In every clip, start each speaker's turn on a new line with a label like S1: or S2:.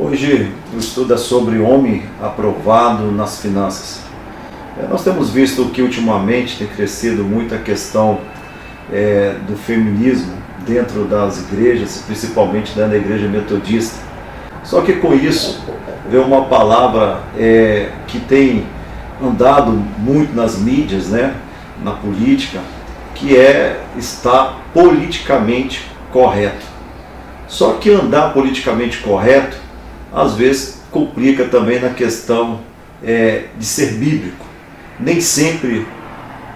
S1: Hoje o estudo é sobre homem aprovado nas finanças. Nós temos visto que ultimamente tem crescido muito a questão do feminismo dentro das igrejas, principalmente dentro da igreja metodista. Só que com isso veio uma palavra que tem andado muito nas mídias, na política, que estar politicamente correto. Só que andar politicamente correto às vezes complica também na questão de ser bíblico. Nem sempre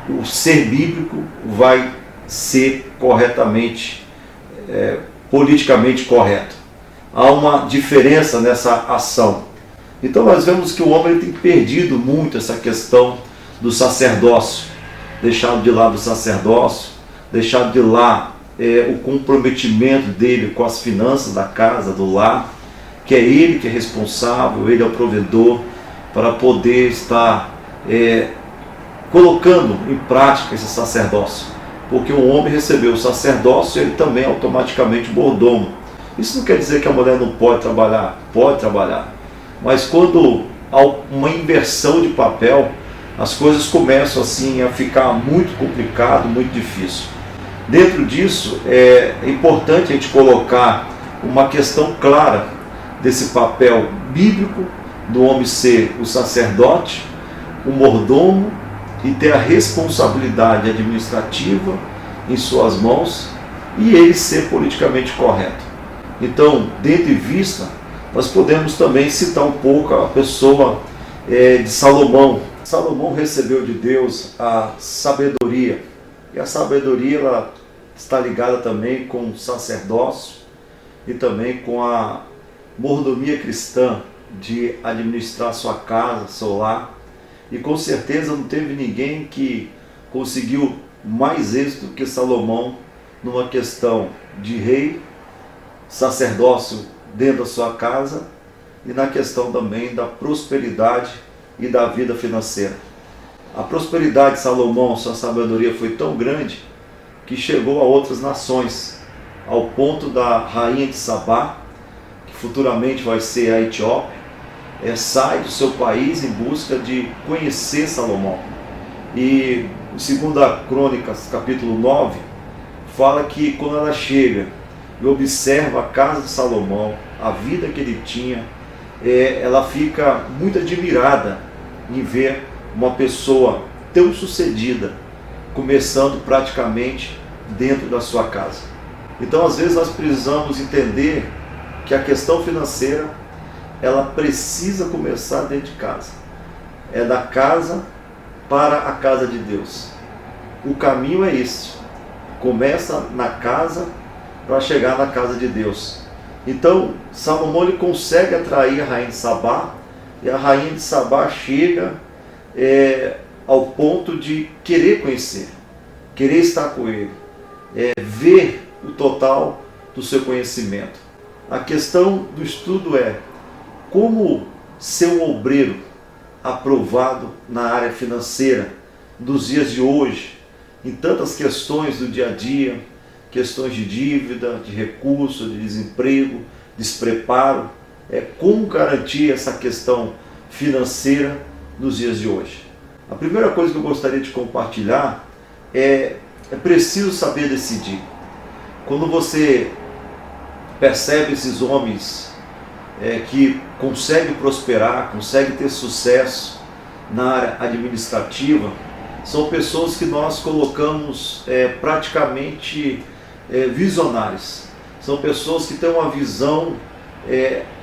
S1: o ser bíblico vai ser corretamente, politicamente correto. Há uma diferença nessa ação. Então nós vemos que o homem tem perdido muito essa questão do sacerdócio, deixado de lado o sacerdócio, deixado de lado o comprometimento dele com as finanças da casa, do lar, que é ele que é responsável, ele é o provedor, para poder estar colocando em prática esse sacerdócio. Porque o homem recebeu o sacerdócio, ele também é automaticamente mordomo. Isso não quer dizer que a mulher não pode trabalhar, pode trabalhar. Mas quando há uma inversão de papel, as coisas começam assim a ficar muito complicado, muito difícil. Dentro disso, é importante a gente colocar uma questão clara desse papel bíblico do homem ser o sacerdote, o mordomo e ter a responsabilidade administrativa em suas mãos e ele ser politicamente correto. Então, dentro e vista, nós podemos também citar um pouco a pessoa de Salomão. Salomão recebeu de Deus a sabedoria, e a sabedoria ela está ligada também com o sacerdócio e também com a mordomia cristã de administrar sua casa, seu lar. E com certeza não teve ninguém que conseguiu mais êxito que Salomão numa questão de rei, sacerdócio dentro da sua casa e na questão também da prosperidade e da vida financeira. A prosperidade de Salomão, sua sabedoria foi tão grande que chegou a outras nações, ao ponto da rainha de Sabá, que futuramente vai ser a Etiópia, sai do seu país em busca de conhecer Salomão. E em 2 Crônicas, capítulo 9, fala que quando ela chega e observa a casa de Salomão, a vida que ele tinha, ela fica muito admirada em ver uma pessoa tão sucedida, começando praticamente dentro da sua casa. Então às vezes nós precisamos entender que a questão financeira ela precisa começar dentro de casa. É da casa para a casa de Deus. O caminho é esse. Começa na casa para chegar na casa de Deus. Então Salomão ele consegue atrair a rainha de Sabá, e a rainha de Sabá chega ao ponto de querer conhecer, querer estar com ele, ver o total do seu conhecimento. A questão do estudo é como ser um obreiro aprovado na área financeira dos dias de hoje, em tantas questões do dia a dia, questões de dívida, de recurso, de desemprego, despreparo. Como garantir essa questão financeira nos dias de hoje? A primeira coisa que eu gostaria de compartilhar é preciso saber decidir. Quando você percebe esses homens que conseguem prosperar, conseguem ter sucesso na área administrativa, são pessoas que nós colocamos praticamente visionários. São pessoas que têm uma visão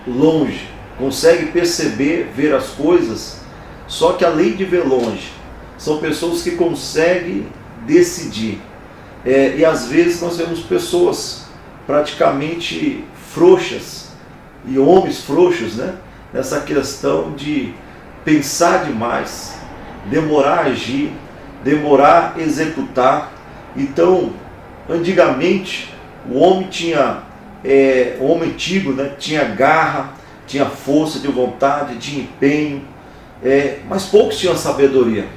S1: longe, conseguem perceber, ver as coisas, só que além de ver longe, são pessoas que conseguem decidir. E às vezes nós vemos pessoas praticamente frouxas, e homens frouxos, nessa questão de pensar demais, demorar a agir, demorar a executar. Então, antigamente, o homem o homem antigo, tinha garra, tinha força de vontade, tinha empenho, mas poucos tinham sabedoria.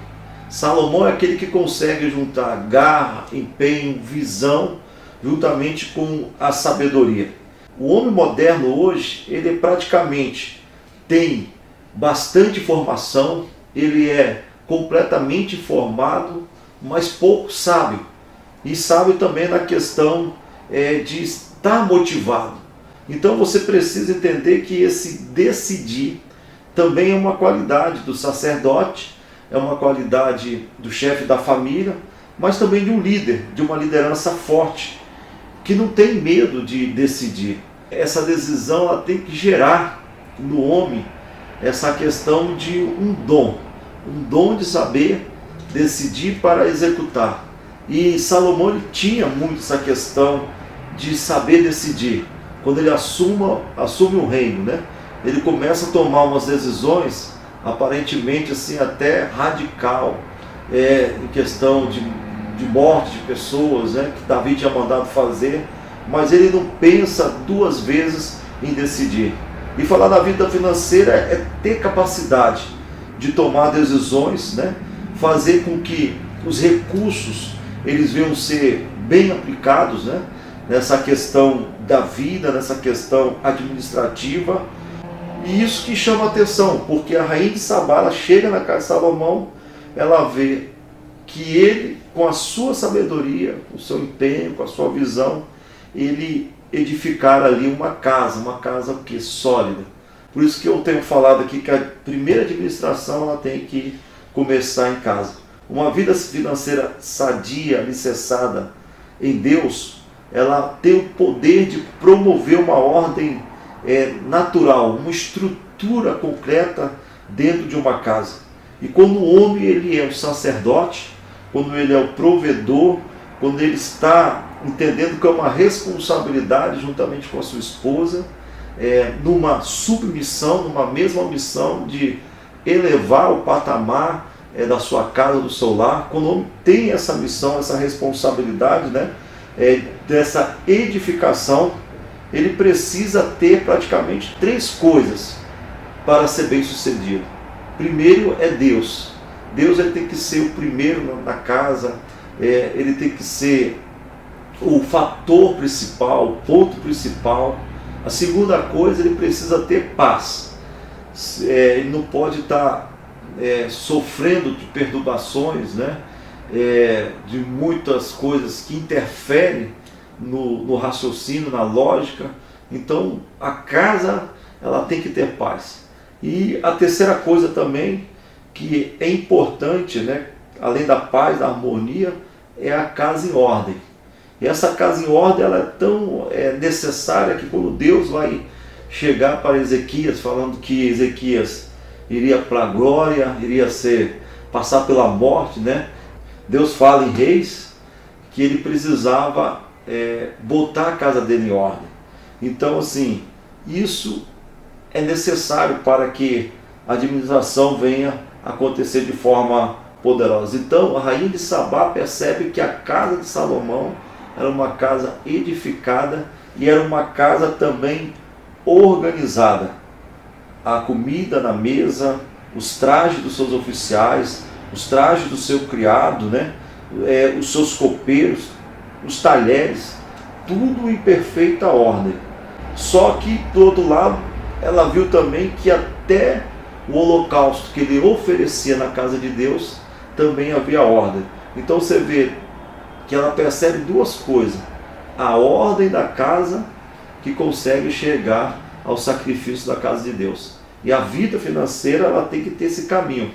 S1: Salomão é aquele que consegue juntar garra, empenho, visão, juntamente com a sabedoria. O homem moderno hoje, ele praticamente tem bastante informação, ele é completamente informado, mas pouco sábio. E sábio também na questão de estar motivado. Então você precisa entender que esse decidir também é uma qualidade do sacerdote, é uma qualidade do chefe da família, mas também de um líder, de uma liderança forte, que não tem medo de decidir. Essa decisão ela tem que gerar no homem essa questão de um dom de saber decidir para executar. E Salomão ele tinha muito essa questão de saber decidir. Quando ele assume o reino, né? Ele começa a tomar umas decisões aparentemente assim até radical, em questão de morte de pessoas, né? Que Davi tinha mandado fazer, mas ele não pensa duas vezes em decidir. E falar da vida financeira é ter capacidade de tomar decisões, né? Fazer com que os recursos eles venham ser bem aplicados, né? Nessa questão da vida, nessa questão administrativa. E isso que chama a atenção, porque a rainha de Sabá, ela chega na casa de Salomão, ela vê que ele, com a sua sabedoria, com o seu empenho, com a sua visão, ele edificar ali uma casa o quê? Sólida. Por isso que eu tenho falado aqui que a primeira administração ela tem que começar em casa. Uma vida financeira sadia, alicerçada em Deus, ela tem o poder de promover uma ordem natural, uma estrutura concreta dentro de uma casa. E quando o homem ele é o sacerdote, quando ele é o provedor, quando ele está entendendo que é uma responsabilidade juntamente com a sua esposa, numa submissão, numa mesma missão de elevar o patamar da sua casa, do seu lar, quando o homem tem essa missão, essa responsabilidade, né, dessa edificação, ele precisa ter praticamente três coisas para ser bem sucedido. Primeiro é Deus. Deus ele tem que ser o primeiro na casa, ele tem que ser o fator principal, o ponto principal. A segunda coisa, ele precisa ter paz. Ele não pode estar sofrendo de perturbações, né? De muitas coisas que interferem no raciocínio, na lógica. Então a casa ela tem que ter paz. E a terceira coisa também que é importante, né, além da paz, da harmonia, é a casa em ordem. E essa casa em ordem ela é tão necessária que quando Deus vai chegar para Ezequias, falando que Ezequias iria para a glória, iria passar pela morte, né? Deus fala em Reis que ele precisava botar a casa dele em ordem. Então, assim, isso é necessário para que a administração venha acontecer de forma poderosa. Então, a rainha de Sabá percebe que a casa de Salomão era uma casa edificada e era uma casa também organizada. A comida na mesa, os trajes dos seus oficiais, os trajes do seu criado, né? Os seus copeiros, os talheres, tudo em perfeita ordem. Só que, do outro lado, ela viu também que até o holocausto que ele oferecia na casa de Deus, também havia ordem. Então você vê que ela percebe duas coisas: a ordem da casa que consegue chegar ao sacrifício da casa de Deus. E a vida financeira ela tem que ter esse caminho,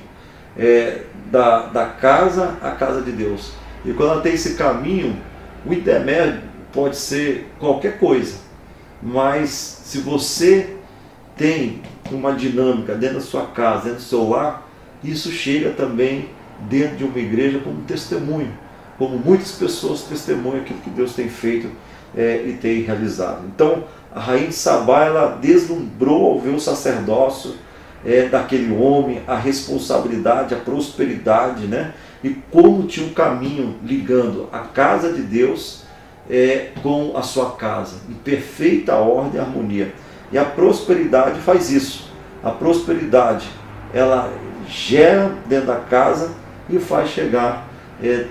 S1: da casa à casa de Deus. E quando ela tem esse caminho, o intermédio pode ser qualquer coisa, mas se você tem uma dinâmica dentro da sua casa, dentro do seu lar, isso chega também dentro de uma igreja como testemunho, como muitas pessoas testemunham aquilo que Deus tem feito e tem realizado. Então a rainha de Sabá ela deslumbrou ao ver o sacerdócio daquele homem, a responsabilidade, a prosperidade, né? E como tinha um caminho ligando a casa de Deus com a sua casa, em perfeita ordem e harmonia. E a prosperidade faz isso. A prosperidade ela gera dentro da casa e faz chegar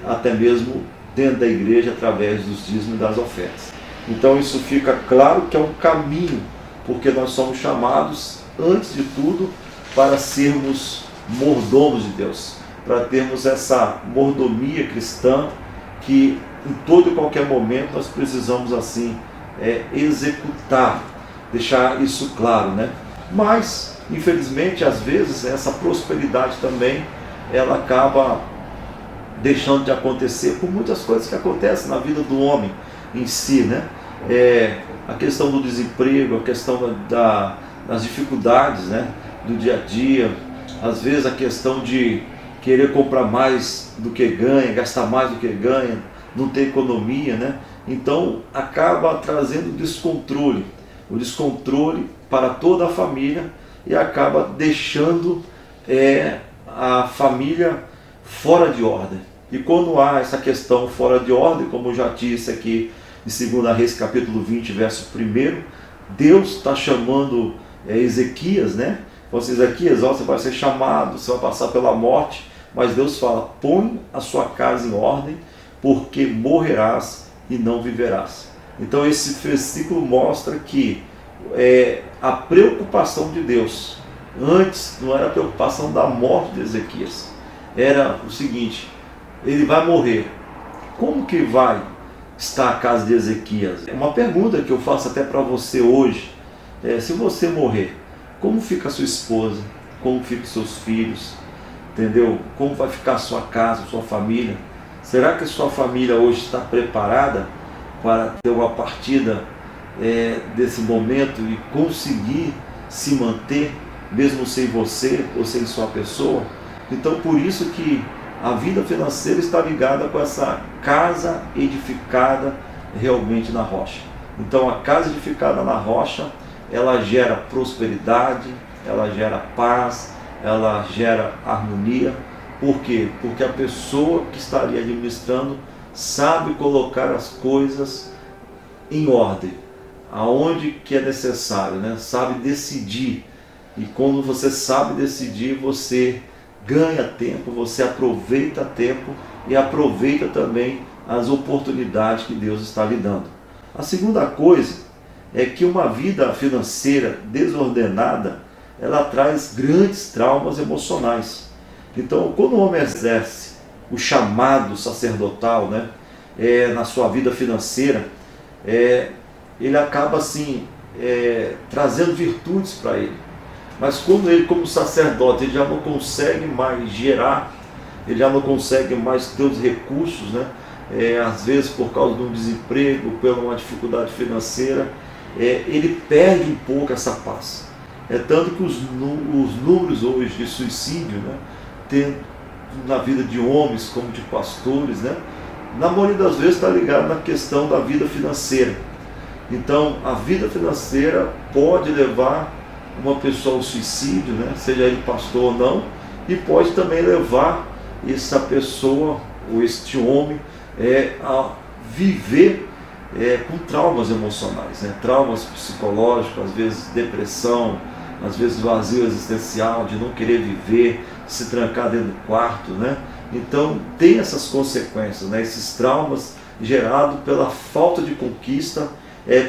S1: até mesmo dentro da igreja através dos dízimos e das ofertas. Então isso fica claro que é um caminho, porque nós somos chamados, antes de tudo, para sermos mordomos de Deus, para termos essa mordomia cristã que em todo e qualquer momento nós precisamos assim executar, deixar isso claro, né? Mas, infelizmente, às vezes essa prosperidade também ela acaba deixando de acontecer por muitas coisas que acontecem na vida do homem em si, né? A questão do desemprego, a questão das dificuldades, né, do dia a dia, às vezes a questão de querer comprar mais do que ganha, gastar mais do que ganha, não ter economia, né? Então acaba trazendo descontrole, o descontrole para toda a família e acaba deixando a família fora de ordem. E quando há essa questão fora de ordem, como eu já disse aqui em 2 Reis capítulo 20, verso 1, Deus está chamando Ezequias, né? Fala assim, Ezequias, você vai ser chamado, você vai passar pela morte, mas Deus fala, põe a sua casa em ordem, porque morrerás e não viverás. Então esse versículo mostra que a preocupação de Deus, antes não era a preocupação da morte de Ezequias, era o seguinte, ele vai morrer, como que vai estar a casa de Ezequias? É uma pergunta que eu faço até para você hoje, se você morrer, como fica a sua esposa, como ficam seus filhos, entendeu? Como vai ficar a sua casa, a sua família? Será que a sua família hoje está preparada para ter uma partida desse momento e conseguir se manter, mesmo sem você ou sem sua pessoa? Então por isso que a vida financeira está ligada com essa casa edificada realmente na rocha. Então a casa edificada na rocha, ela gera prosperidade, ela gera paz, ela gera harmonia. Por quê? Porque a pessoa que está ali administrando sabe colocar as coisas em ordem, aonde que é necessário, né? Sabe decidir. E quando você sabe decidir, você ganha tempo, você aproveita tempo e aproveita também as oportunidades que Deus está lhe dando. A segunda coisa é que uma vida financeira desordenada, ela traz grandes traumas emocionais. Então, quando o homem exerce o chamado sacerdotal, né, na sua vida financeira, ele acaba assim trazendo virtudes para ele. Mas quando ele, como sacerdote, ele já não consegue mais gerar, ele já não consegue mais ter os recursos, né? Às vezes por causa de um desemprego, por uma dificuldade financeira, ele perde um pouco essa paz. Tanto que os números hoje de suicídio, né, tem na vida de homens como de pastores, né, na maioria das vezes está ligado na questão da vida financeira. Então a vida financeira pode levar uma pessoa ao suicídio, né, seja ele pastor ou não, e pode também levar essa pessoa ou este homem a viver com traumas emocionais, né, traumas psicológicos, às vezes depressão, às vezes vazio existencial, de não querer viver, se trancar dentro do quarto, né? Então tem essas consequências, né, esses traumas gerados pela falta de conquista,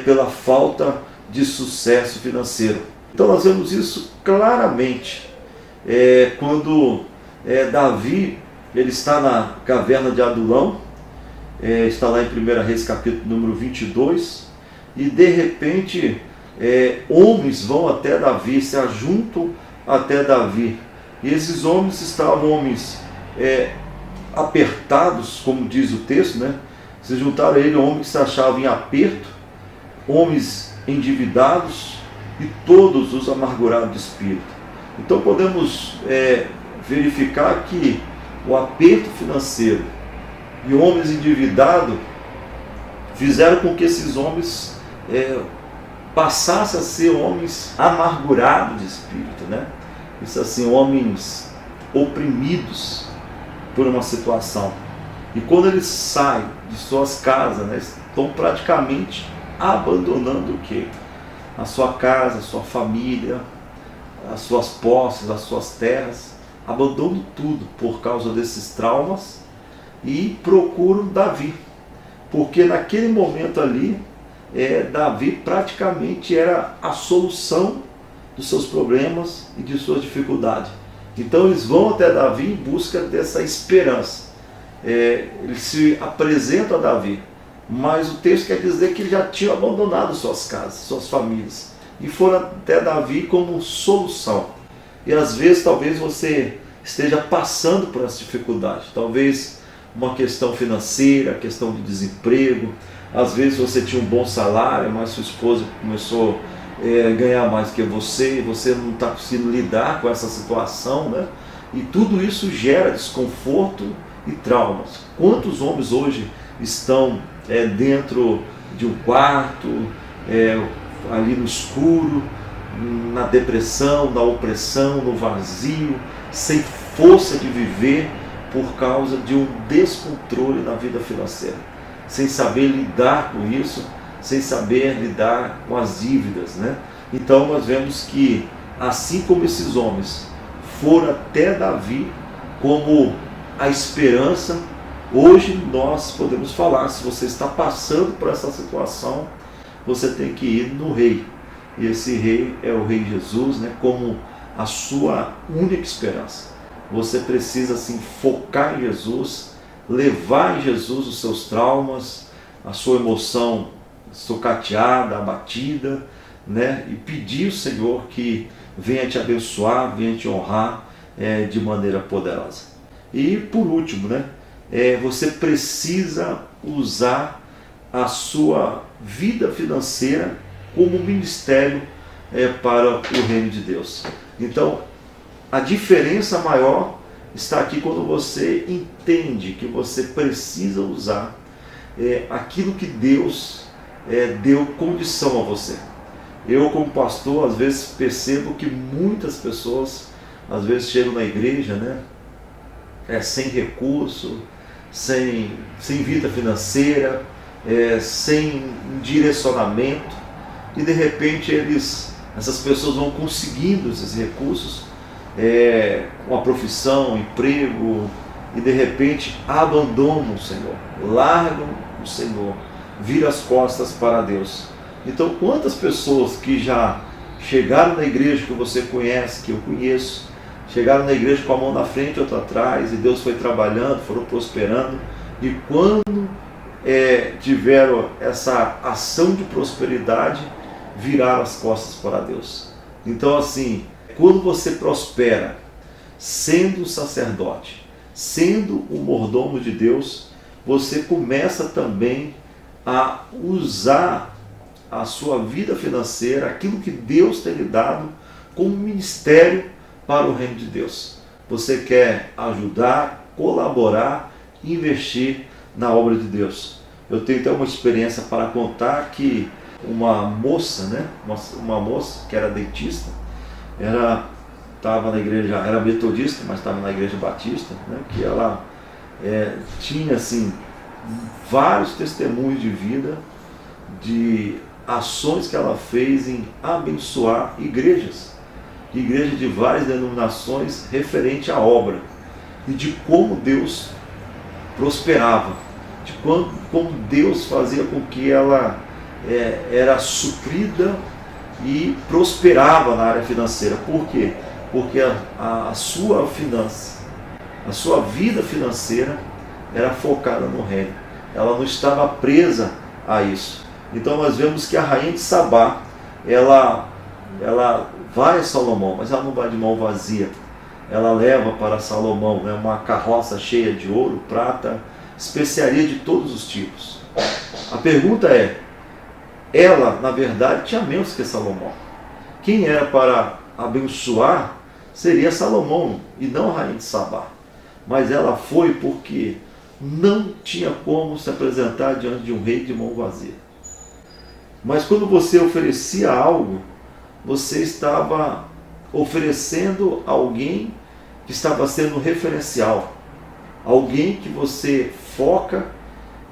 S1: pela falta de sucesso financeiro. Então nós vemos isso claramente quando Davi ele está na caverna de Adulão, está lá em 1 Reis capítulo número 22, e de repente homens vão até Davi, se ajuntam até Davi, e esses homens estavam homens apertados, como diz o texto, né? Se juntaram a ele homens que se achavam em aperto, homens endividados, e todos os amargurados de espírito. Então podemos verificar que o aperto financeiro e homens endividados fizeram com que esses homens passassem a ser homens amargurados de espírito, né? Isso assim, homens oprimidos por uma situação. E quando eles saem de suas casas, né, estão praticamente abandonando o quê? A sua casa, a sua família, as suas posses, as suas terras, abandonam tudo por causa desses traumas e procuram Davi, porque naquele momento ali Davi praticamente era a solução dos seus problemas e de suas dificuldades. Então eles vão até Davi em busca dessa esperança. Eles se apresentam a Davi, mas o texto quer dizer que eles já tinham abandonado suas casas, suas famílias, e foram até Davi como solução. E às vezes talvez você esteja passando por essa dificuldade, talvez uma questão financeira, questão de desemprego. Às vezes você tinha um bom salário, mas sua esposa começou a ganhar mais que você, e você não está conseguindo lidar com essa situação, né? E tudo isso gera desconforto e traumas. Quantos homens hoje estão dentro de um quarto, ali no escuro, na depressão, na opressão, no vazio, sem força de viver por causa de um descontrole na vida financeira, sem saber lidar com isso, sem saber lidar com as dívidas, né? Então nós vemos que, assim como esses homens foram até Davi como a esperança, hoje nós podemos falar: se você está passando por essa situação, você tem que ir no rei. E esse rei é o Rei Jesus, né, como a sua única esperança. Você precisa assim focar em Jesus, levar em Jesus os seus traumas, a sua emoção sucateada, abatida, né, e pedir ao Senhor que venha te abençoar, venha te honrar de maneira poderosa. E por último, né, você precisa usar a sua vida financeira como ministério para o reino de Deus. Então, a diferença maior está aqui quando você entende que você precisa usar aquilo que Deus deu condição a você. Eu, como pastor, às vezes percebo que muitas pessoas, às vezes, chegam na igreja, né, sem recurso, sem vida financeira, sem direcionamento, e de repente essas pessoas vão conseguindo esses recursos, uma profissão, um emprego, e de repente abandonam o Senhor, largam o Senhor, viram as costas para Deus. Então, quantas pessoas que já chegaram na igreja que você conhece, que eu conheço, chegaram na igreja com a mão na frente e outra atrás, e Deus foi trabalhando, foram prosperando, e quando tiveram essa ação de prosperidade, viraram as costas para Deus. Então, assim, quando você prospera, sendo sacerdote, sendo o mordomo de Deus, você começa também a usar a sua vida financeira, aquilo que Deus tem lhe dado, como ministério para o reino de Deus. Você quer ajudar, colaborar, investir na obra de Deus. Eu tenho até uma experiência para contar que uma moça, né, uma moça que era dentista, estava na igreja, era metodista, mas estava na igreja batista, né, que ela tinha assim vários testemunhos de vida, de ações que ela fez em abençoar igrejas de várias denominações referente à obra, e de como Deus prosperava, de como Deus fazia com que ela era suprida e prosperava na área financeira. Por quê? Porque a sua finança, a sua vida financeira era focada no reino. Ela não estava presa a isso. Então nós vemos que a rainha de Sabá, ela vai a Salomão, mas ela não vai de mão vazia. Ela leva para Salomão, né, uma carroça cheia de ouro, prata, especiaria de todos os tipos. A pergunta é: ela, na verdade, tinha menos que Salomão. Quem era para abençoar seria Salomão e não a rainha de Sabá. Mas ela foi porque não tinha como se apresentar diante de um rei de mão vazia. Mas quando você oferecia algo, você estava oferecendo alguém que estava sendo referencial, alguém que você foca,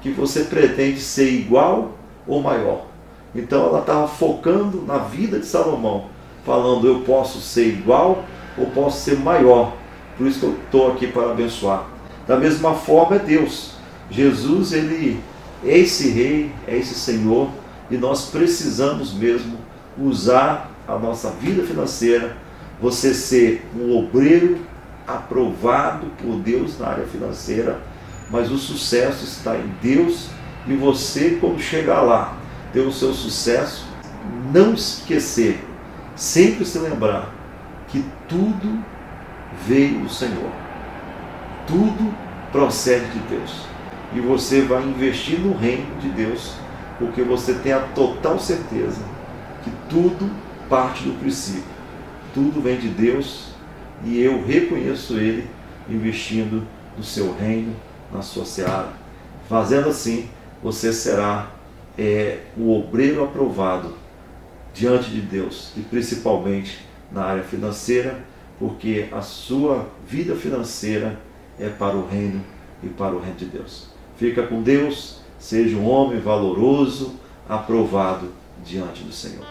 S1: que você pretende ser igual ou maior. Então ela estava focando na vida de Salomão, falando: eu posso ser igual ou posso ser maior, por isso que eu estou aqui para abençoar. Da mesma forma é Deus. Jesus, ele é esse rei, é esse Senhor, e nós precisamos mesmo usar a nossa vida financeira, você ser um obreiro aprovado por Deus na área financeira, mas o sucesso está em Deus, e você, quando chegar lá, ter o seu sucesso, não esquecer, sempre se lembrar que tudo veio do Senhor, tudo procede de Deus, e você vai investir no reino de Deus, porque você tem a total certeza que tudo parte do princípio, tudo vem de Deus, e eu reconheço Ele investindo no seu reino, na sua seara. Fazendo assim, você será um obreiro aprovado diante de Deus, e principalmente na área financeira, porque a sua vida financeira é para o reino e para o reino de Deus. Fica com Deus, seja um homem valoroso, aprovado diante do Senhor.